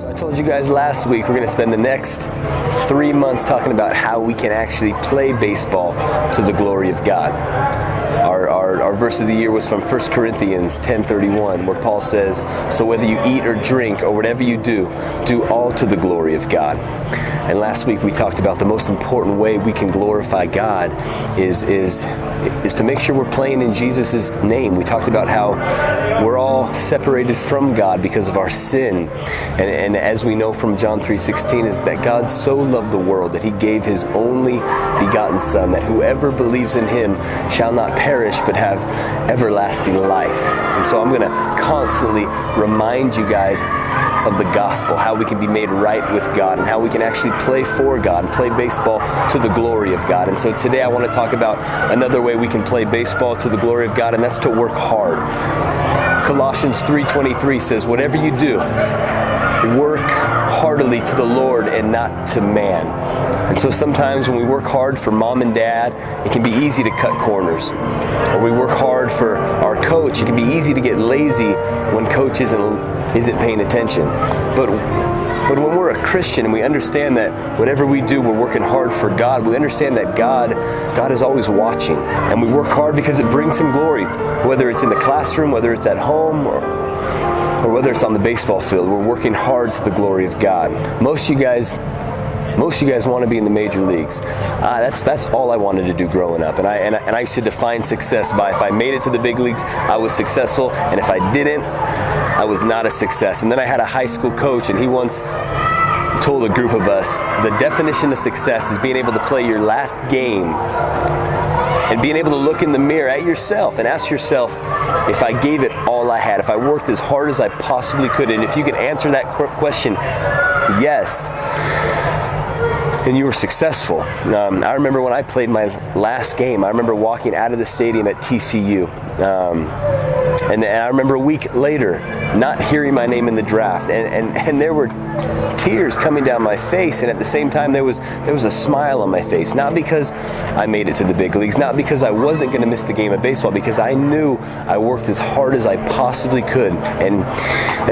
I told you guys last week we're going to spend the next 3 months talking about how we can actually play baseball to the glory of God. Our verse of the year was from 1 Corinthians 10:31, where Paul says, "So whether you eat or drink or whatever you do, do all to the glory of God." And last week we talked about the most important way we can glorify God is to make sure we're playing in Jesus' name. We talked about how we're all separated from God because of our sin. And as we know from John 3:16, is that God so loved the world that he gave his only begotten Son, that whoever believes in him shall not perish but have everlasting life. And so I'm going to constantly remind you guys of the gospel, how we can be made right with God and how we can actually play for God and play baseball to the glory of God. And so today I want to talk about another way we can play baseball to the glory of God, and that's to work hard. Colossians 3:23 says, "Whatever you do, work heartily to the Lord and not to man." And so sometimes when we work hard for mom and dad, it can be easy to cut corners. Or we work hard for our coach, it can be easy to get lazy when coach isn't paying attention. But when we're a Christian and we understand that whatever we do, we're working hard for God, we understand that God is always watching. And we work hard because it brings him glory, whether it's in the classroom, whether it's at home, or whether it's on the baseball field. We're working hard to the glory of God. Most of you guys want to be in the major leagues. That's all I wanted to do growing up. And I used to define success by, if I made it to the big leagues, I was successful, and if I didn't, I was not a success. And then I had a high school coach, and he once told a group of us, the definition of success is being able to play your last game and being able to look in the mirror at yourself and ask yourself, if I gave it all I had, if I worked as hard as I possibly could, and if you can answer that question, yes, then you were successful. I remember when I played my last game, I remember walking out of the stadium at TCU. And I remember a week later not hearing my name in the draft, and there were tears coming down my face, and at the same time there was a smile on my face, not because I made it to the big leagues, not because I wasn't going to miss the game of baseball, because I knew I worked as hard as I possibly could, and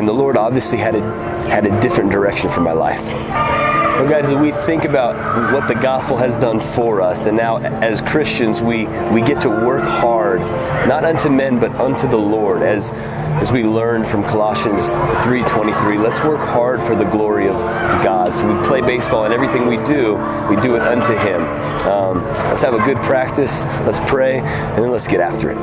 the Lord obviously had a different direction for my life. Well, guys, as we think about what the gospel has done for us, and now as Christians we get to work hard, not unto men but unto the Lord, as we learned from Colossians 3:23. Let's work hard for the glory of God. So we play baseball, and everything we do it unto him. Let's have a good practice, let's pray, and then let's get after it.